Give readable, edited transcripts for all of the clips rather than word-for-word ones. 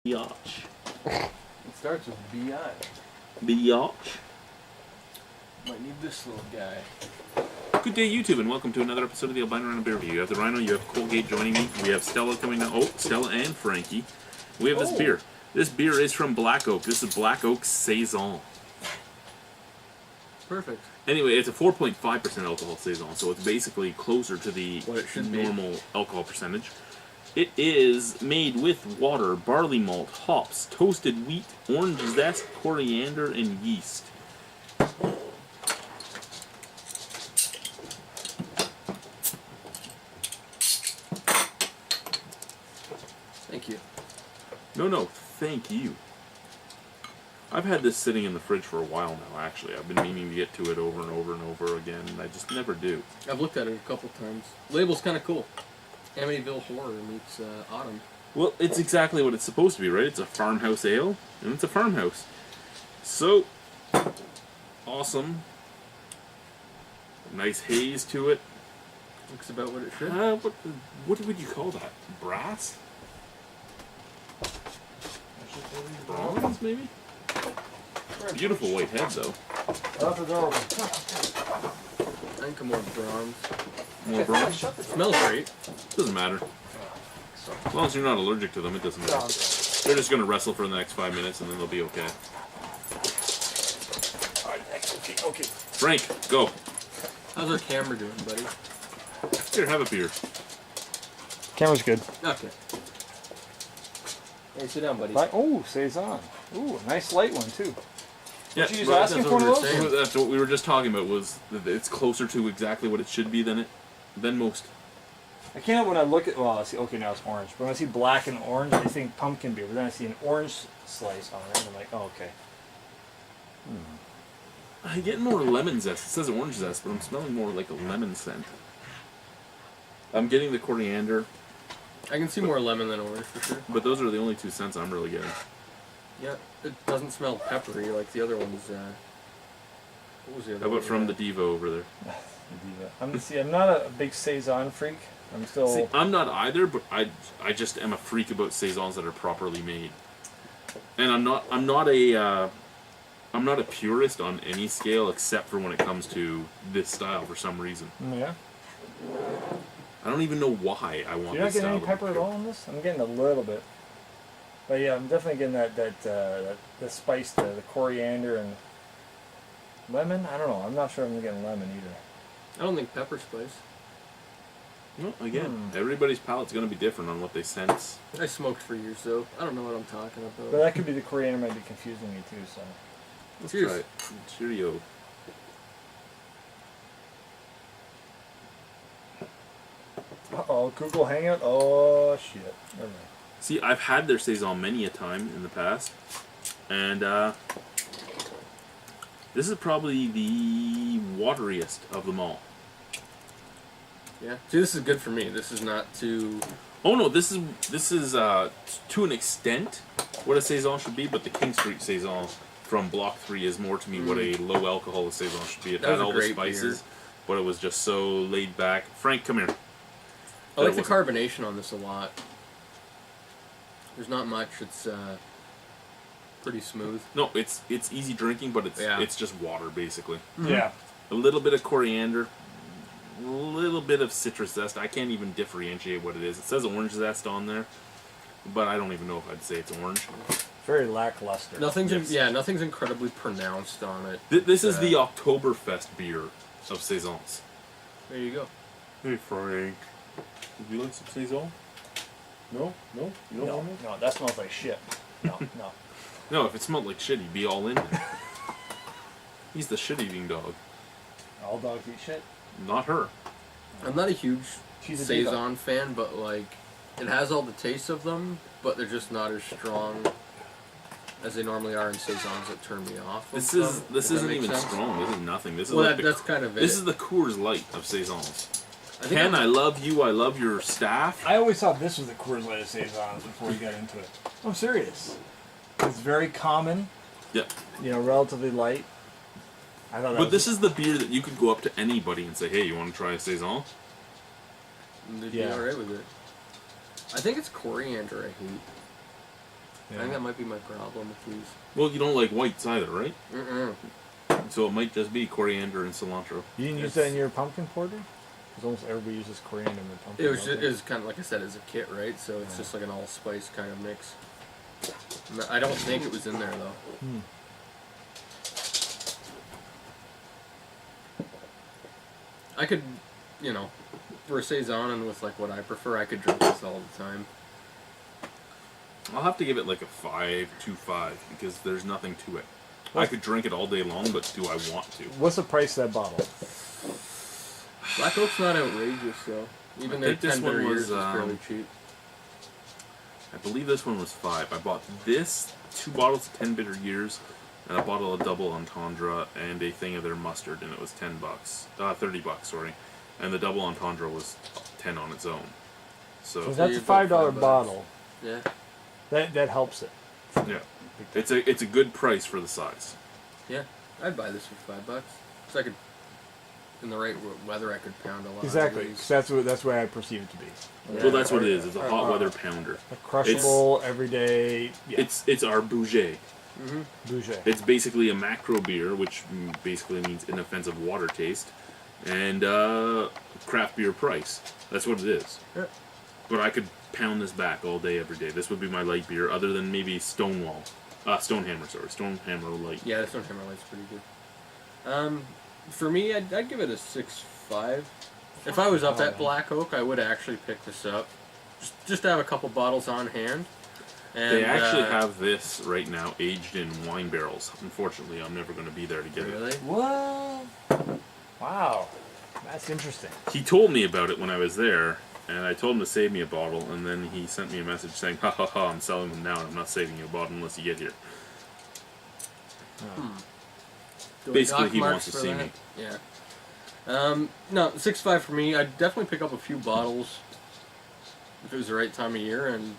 Biatch. It starts with B-I. Biatch. Might need this little guy. Good day, YouTube, and welcome to another episode of the Albino Rhino Beer Review. You have the Rhino, you have Colgate joining me. We have Stella coming down. Oh, Stella and Frankie. We have this beer. This beer is from Black Oak. This is Black Oak Saison. Perfect. Anyway, it's a 4.5% alcohol Saison, so it's basically closer to the What it should normal alcohol percentage. It is made with water, barley malt, hops, toasted wheat, orange zest, coriander, and yeast. Thank you. No, thank you. I've had this sitting in the fridge for a while now, actually. I've been meaning to get to it over and over and over again, and I just never do. I've looked at it a couple times. Label's kind of cool. Amityville Horror meets Autumn. Well, it's exactly what it's supposed to be, right? It's a farmhouse ale, and it's a farmhouse. So, awesome. Nice haze to it. Looks about what it should. What would you call that? Brass? Bronze, maybe? Beautiful white head, though. That's adorable. I think I'm more bronze. More bronze? Smells great. Doesn't matter. As long as you're not allergic to them, it doesn't matter. They're just going to wrestle for the next 5 minutes, and then they'll be okay. Okay. Frank, go. How's our camera doing, buddy? Here, have a beer. Camera's good. Okay. Hey, sit down, buddy. Oh, Saison. Ooh, a nice light one, too. Yeah, You just well, asking that's for one what of we were those? saying. that's what we were just talking about, was that it's closer to exactly what it should be than most. I can't when I look at, well, I see, okay, now it's orange. But when I see black and orange, I think pumpkin beer. But then I see an orange slice on it, and I'm like, oh, okay. I get more lemon zest. It says orange zest, but I'm smelling more like a lemon scent. I'm getting the coriander, I can see more lemon than orange for sure. but those are the only two scents I'm really getting. Yeah, it doesn't smell peppery like the other ones. What was the other How one? about from the Diva over there? I'm not a big Saison freak. I'm still... See, I'm not either, but I just am a freak about saisons that are properly made. And I'm not a purist on any scale except for when it comes to this style for some reason. Yeah. I don't even know why I want You're not this getting style. any pepper at all in this? I'm getting a little bit. But yeah, I'm definitely getting that spice, the coriander and lemon. I don't know. I'm not sure I'm getting lemon either. I don't think pepper spice. Well, again, everybody's palate's going to be different on what they sense. I smoked for years though. I don't know what I'm talking about. But that could be the coriander might be confusing me too. So. Let's Cheers. try it. Cheerio. Uh-oh, Google Hangout? Oh, shit. Never mind. See, I've had their saison many a time in the past, and this is probably the wateriest of them all. Yeah. See, this is good for me. This is not too... Oh no, this is to an extent what a saison should be, but the King Street saison from Block 3 is more to me what a low alcohol saison should be. It That had was a all the great spices, beer. but it was just so laid back. Frank, come here. I like the That carbonation on this a lot. There's not much. It's pretty smooth. No, it's easy drinking, but Yeah. it's just water basically. Yeah. A little bit of coriander, a little bit of citrus zest. I can't even differentiate what it is. It says orange zest on there, but I don't even know if I'd say it's orange. Very lackluster. Nothing's Yes. nothing's incredibly pronounced on it. This is the Oktoberfest beer of saisons. There you go. Hey Frank, would you like some saison? No, no, you don't No, want it? no, that smells like shit. No, no. No, if it smelled like shit, he'd be all in there. He's the shit-eating dog, All dogs eat shit. not her. I'm not a huge She's a Saison fan, but like, it has all the tastes of them, but they're just not as strong as they normally are in Saisons that turn me off. This of is them, this if that isn't makes even sense. strong. This is nothing. This is Well, like that's kind of it. this is the Coors Light of saisons. I think Ken, I love you. I love your staff. I always thought this was the Coors Light of Saisons before we got into it. I'm serious. It's very common, Yep. relatively light. I thought that But was this is the beer that you could go up to anybody and say, "Hey, you want to try a saison?" They'd be Yeah. alright with it. I think it's coriander I hate. I think that might be my problem with these. Well, you don't like whites either, right? Mm-mm. So it might just be coriander and cilantro. You didn't use that in your pumpkin porter? Because almost everybody uses coriander in their pumpkin. It was don't just, they? it was kind of like I said, as a kit, right? So it's just like an allspice kind of mix. I don't think it was in there though. Hmm. I could, you know, for a saison and with like what I prefer, I could drink this all the time. I'll have to give it like a 5.25 because there's nothing to it. I could drink it all day long, but do I want to? What's the price of that bottle? Black Oak's not outrageous though. Even their think this 10 one bitter years was, is fairly cheap. I believe this one was 5. I bought this, 2 bottles of 10 bitter years, and a bottle of double entendre, and a thing of their mustard, and it was $10, $30, sorry. And the double entendre was 10 on its own. So So that's you a bought $5 $5. bottle. Yeah. That helps it. yeah, it's a good price for the size. Yeah. I'd buy this for $5. So I could, in the right weather, I could pound a lot Exactly. of 'Cause these. that's what I perceive it to be. Well, that's what it is. It's a hot weather pounder. A crushable, everyday. Yeah. It's our bouget. Mm-hmm. Bouger. It's basically a macro beer, which basically means inoffensive water taste, and craft beer price. That's what it is. Yeah. But I could pound this back all day, every day. This would be my light beer, other than maybe Stonehammer, sorry, Stonehammer Light. Yeah, this one Hammer Light's pretty good. For me, I'd give it a 6.5. If I was up at Black Oak, I would actually pick this up, just to have a couple bottles on hand. And, They actually have this right now aged in wine barrels. Unfortunately, I'm never going to be there to get Really? it. What? Wow. That's interesting. He told me about it when I was there, and I told him to save me a bottle, and then he sent me a message saying, ha ha ha, I'm selling them now, and I'm not saving you a bottle unless you get here. Do I Basically, dock he marks wants to for see that? me. Yeah. No, 6.5 for me. I'd definitely pick up a few bottles if it was the right time of year, and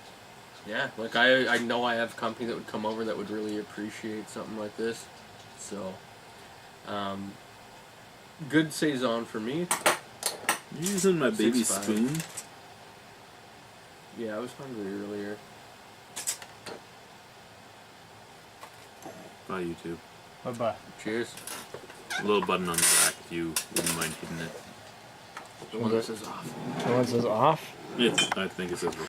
yeah, like I know I have company that would come over that would really appreciate something like this. So, good saison for me. You using my baby 6.5. spoon? Yeah, I was hungry earlier. Bye, YouTube. Bye-bye. Cheers. A little button on the back if you wouldn't mind hitting it. The one that says off. The one says off? I think it says